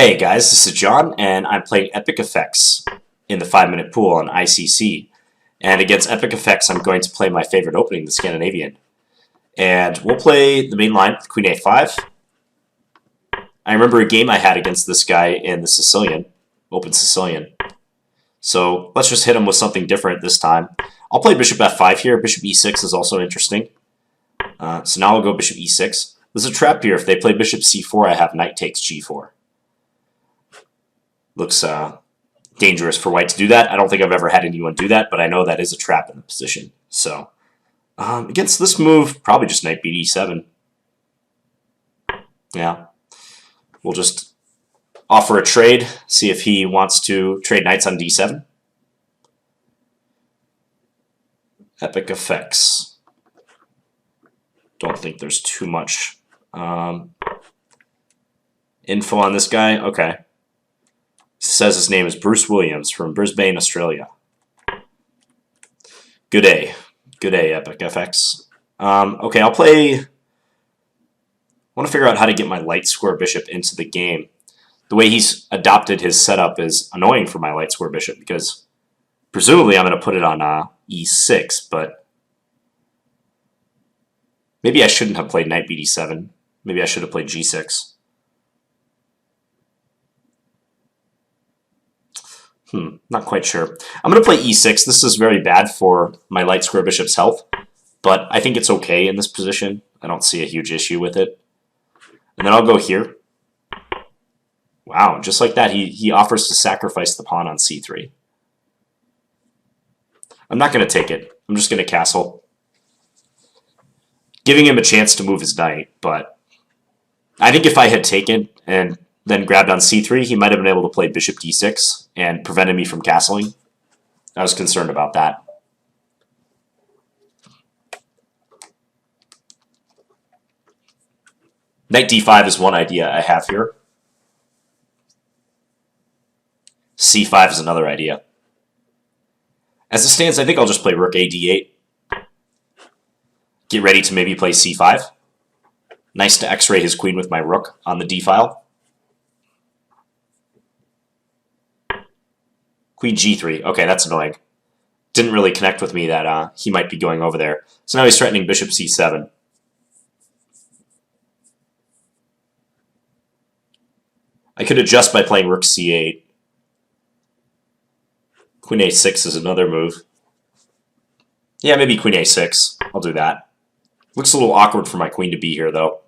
Hey guys, this is John, and I'm playing Epic Effects in the 5-minute pool on ICC. And against Epic Effects, I'm going to play my favorite opening, the Scandinavian. And we'll play the main line with Queen A5. I remember a game I had against this guy in the Sicilian, Open Sicilian. So let's just hit him with something different this time. I'll play Bishop F5 here. Bishop E6 is also interesting. So now I'll go Bishop E6. There's a trap here. If they play Bishop C4, I have Knight takes G4. Looks dangerous for white to do that. I don't think I've ever had anyone do that, but I know that is a trap in the position. So against this move, probably just Knight beat E7. Yeah. We'll just offer a trade, see if he wants to trade knights on D7. Epic Effects. Don't think there's too much info on this guy. Okay. Says his name is Bruce Williams from Brisbane, Australia. Good day. Good day, Epic FX. Okay, I'll play... I want to figure out how to get my light square bishop into the game. The way he's adopted his setup is annoying for my light square bishop because presumably I'm going to put it on E6, but maybe I shouldn't have played knight BD7. Maybe I should have played G6. Not quite sure. I'm going to play E6. This is very bad for my light square bishop's health, but I think it's okay in this position. I don't see a huge issue with it. And then I'll go here. Wow, just like that, he offers to sacrifice the pawn on C3. I'm not going to take it. I'm just going to castle. Giving him a chance to move his knight, but I think if I had taken and then grabbed on C3, he might have been able to play Bishop D6 and prevented me from castling. I was concerned about that. Knight D5 is one idea I have here. C5 is another idea. As it stands, I think I'll just play Rook A D8. Get ready to maybe play C5. Nice to X-ray his queen with my rook on the D file. Queen G3. Okay, that's annoying. Didn't really connect with me that he might be going over there. So now he's threatening Bishop C7. I could adjust by playing Rook C8. Queen A6 is another move. Yeah, maybe Queen A6. I'll do that. Looks a little awkward for my queen to be here, though.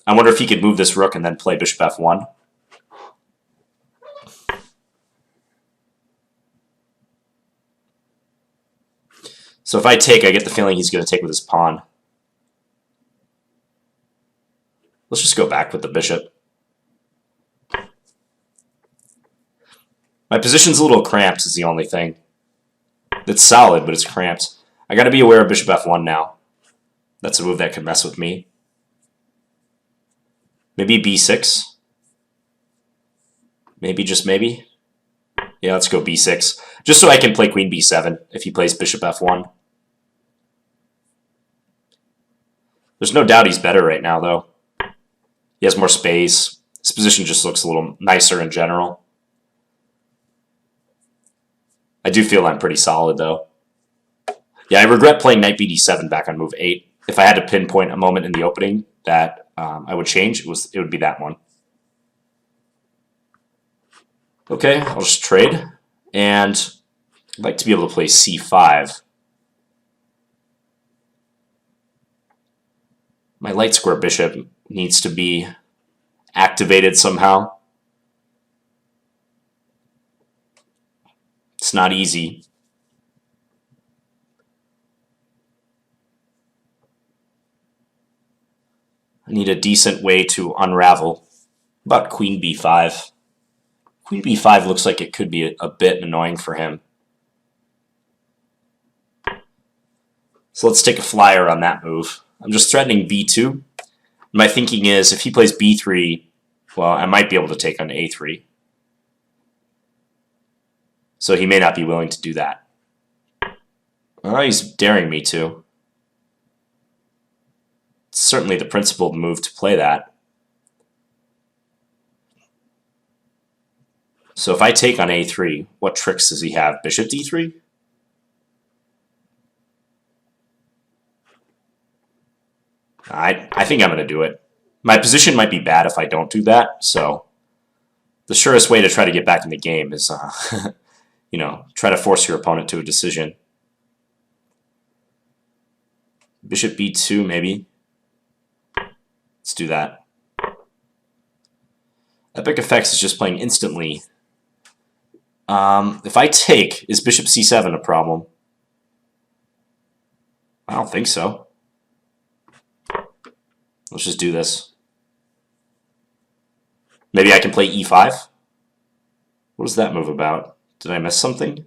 I wonder if he could move this rook and then play Bishop F1. So if I take, I get the feeling he's going to take with his pawn. Let's just go back with the bishop. My position's a little cramped is the only thing. It's solid, but it's cramped. I got to be aware of Bishop F1 now. That's a move that could mess with me. Maybe B6. Maybe, just maybe. Yeah, let's go B6. Just so I can play Queen B7 if he plays Bishop F1. There's no doubt he's better right now, though. He has more space. His position just looks a little nicer in general. I do feel I'm pretty solid, though. Yeah, I regret playing Knight BD7 back on move 8. If I had to pinpoint a moment in the opening that I would change, it would be that one. Okay, I'll just trade. And I'd like to be able to play C5. My light square bishop needs to be activated somehow. It's not easy. I need a decent way to unravel. About Queen B5. Queen B5 looks like it could be a bit annoying for him. So let's take a flyer on that move. I'm just threatening B2. My thinking is if he plays B3, well, I might be able to take on A3. So he may not be willing to do that. Well, he's daring me to. It's certainly the principled move to play that. So if I take on a3, what tricks does he have? Bishop d3? I think I'm going to do it. My position might be bad if I don't do that, so the surest way to try to get back in the game is, you know, try to force your opponent to a decision. Bishop b2, maybe. Let's do that. Epic Effects is just playing instantly. If I take, is bishop c7 a problem? I don't think so. Let's just do this. Maybe I can play e5? What is that move about? Did I miss something?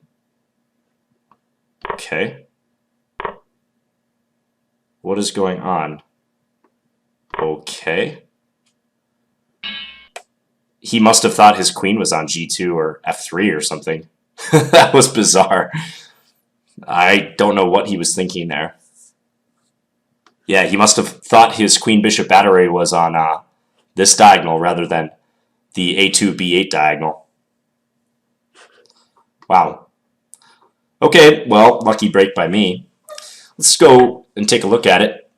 Okay. What is going on? Okay. He must have thought his queen was on g2 or f3 or something. That was bizarre. I don't know what he was thinking there. Yeah, he must have thought his queen-bishop battery was on this diagonal rather than the a2, b8 diagonal. Wow. Okay, well, lucky break by me. Let's go and take a look at it.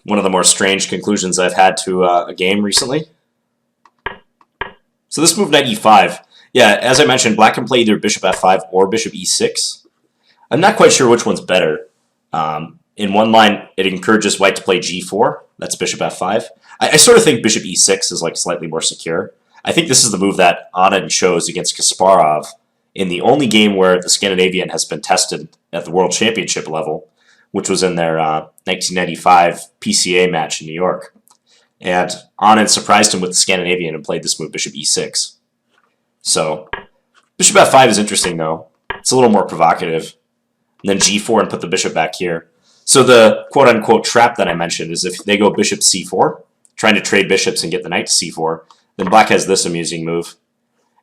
One of the more strange conclusions I've had to a game recently. So this move, knight e5. Yeah, as I mentioned, black can play either bishop f5 or bishop e6. I'm not quite sure which one's better. In one line, it encourages white to play g4. That's bishop f5. I sort of think bishop e6 is like slightly more secure. I think this is the move that Anand chose against Kasparov in the only game where the Scandinavian has been tested at the World Championship level, which was in their 1995 PCA match in New York. And Anand surprised him with the Scandinavian and played this move, bishop e6. So bishop f5 is interesting, though. It's a little more provocative. And then g4 and put the bishop back here. So the quote-unquote trap that I mentioned is if they go bishop c4, trying to trade bishops and get the knight to c4, then black has this amusing move.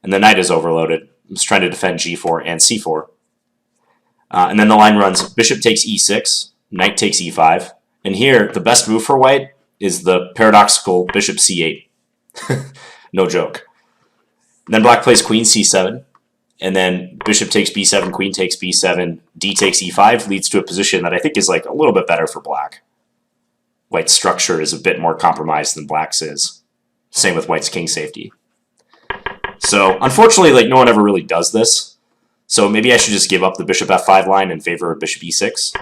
And the knight is overloaded. It's trying to defend g4 and c4. And then the line runs bishop takes e6, knight takes e5. And here, the best move for white is the paradoxical bishop c8. No joke. And then black plays queen c7. And then bishop takes b7, queen takes b7, d takes e5 leads to a position that I think is like a little bit better for black. White's structure is a bit more compromised than black's is. Same with white's king safety. So unfortunately, like no one ever really does this. So maybe I should just give up the bishop f5 line in favor of bishop e6.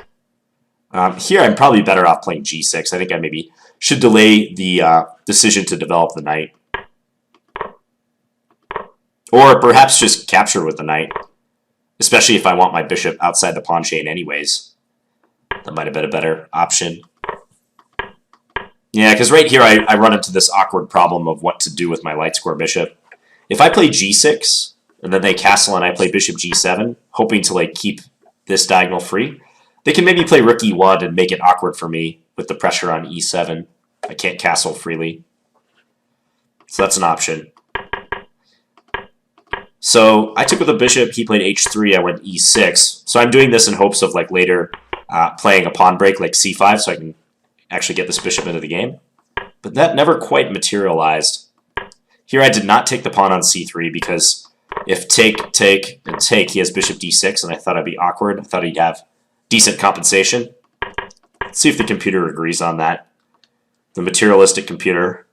Here I'm probably better off playing g6. I think I maybe should delay the decision to develop the knight. Or perhaps just capture with the knight, especially if I want my bishop outside the pawn chain anyways. That might have been a better option. Yeah, because right here I run into this awkward problem of what to do with my light square bishop. If I play g6, and then they castle and I play bishop g7, hoping to like keep this diagonal free, they can maybe play rook e1 and make it awkward for me with the pressure on e7. I can't castle freely. So that's an option. So I took with a bishop, he played h3, I went e6. So I'm doing this in hopes of like later playing a pawn break like c5 so I can actually get this bishop into the game. But that never quite materialized. Here I did not take the pawn on c3 because if take, take, and take, he has bishop d6 and I thought I'd be awkward. I thought he'd have decent compensation. Let's see if the computer agrees on that. The materialistic computer.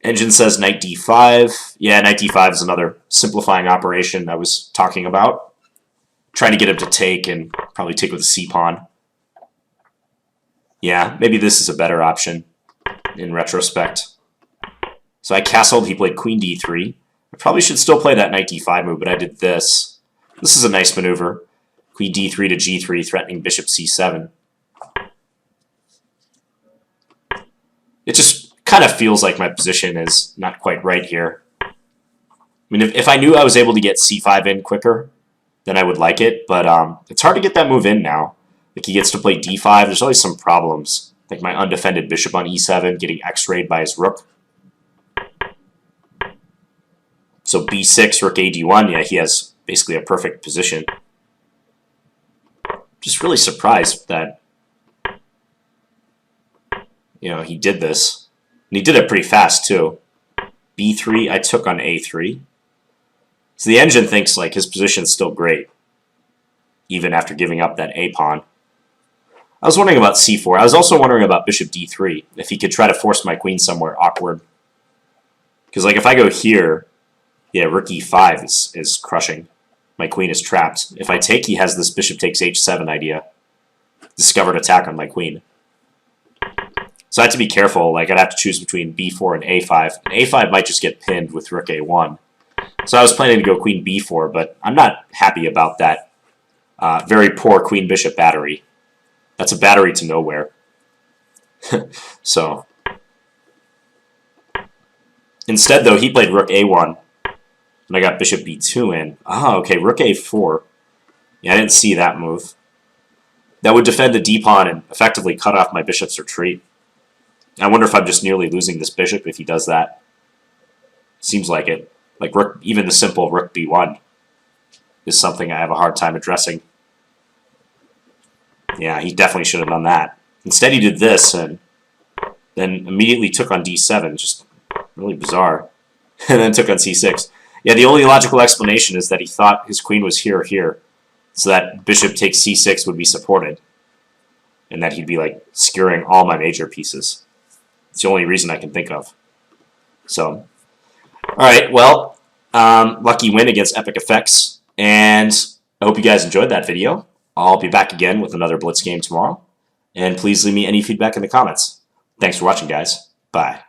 Engine says knight d5. Yeah, knight d5 is another simplifying operation I was talking about. Trying to get him to take and probably take with a c-pawn. Yeah, maybe this is a better option in retrospect. So I castled, he played queen d3. I probably should still play that knight d5 move, but I did this. This is a nice maneuver. Queen d3 to g3, threatening bishop c7. It just kind of feels like my position is not quite right here. I mean, if I knew I was able to get c5 in quicker, then I would like it, but it's hard to get that move in now. Like he gets to play d5, there's always some problems. Like my undefended bishop on e7 getting x-rayed by his rook. So b6, rook a d1, yeah, he has basically a perfect position. Just really surprised that he did this. And he did it pretty fast, too. B3, I took on A3. So the engine thinks like his position's still great, even after giving up that A pawn. I was wondering about C4. I was also wondering about bishop D3, if he could try to force my queen somewhere awkward. Because like if I go here, yeah, rook E5 is crushing. My queen is trapped. If I take, he has this bishop takes H7 idea. Discovered attack on my queen. So I had to be careful. Like I'd have to choose between B4 and A5. And A5 might just get pinned with rook A1. So I was planning to go queen B4, but I'm not happy about that very poor queen-bishop battery. That's a battery to nowhere. So instead, though, he played rook A1, and I got bishop B2 in. Oh, okay, rook A4. Yeah, I didn't see that move. That would defend the d-pawn and effectively cut off my bishop's retreat. I wonder if I'm just nearly losing this bishop if he does that. Seems like it. Like rook, even the simple rook B1 is something I have a hard time addressing. Yeah, he definitely should have done that. Instead, he did this and then immediately took on D7. Just really bizarre. And then took on C6. Yeah, the only logical explanation is that he thought his queen was here or here, so that bishop takes C6 would be supported, and that he'd be like skewering all my major pieces. It's the only reason I can think of. So, all right, well, lucky win against Epic Effects, and I hope you guys enjoyed that video. I'll be back again with another Blitz game tomorrow, and please leave me any feedback in the comments. Thanks for watching, guys. Bye.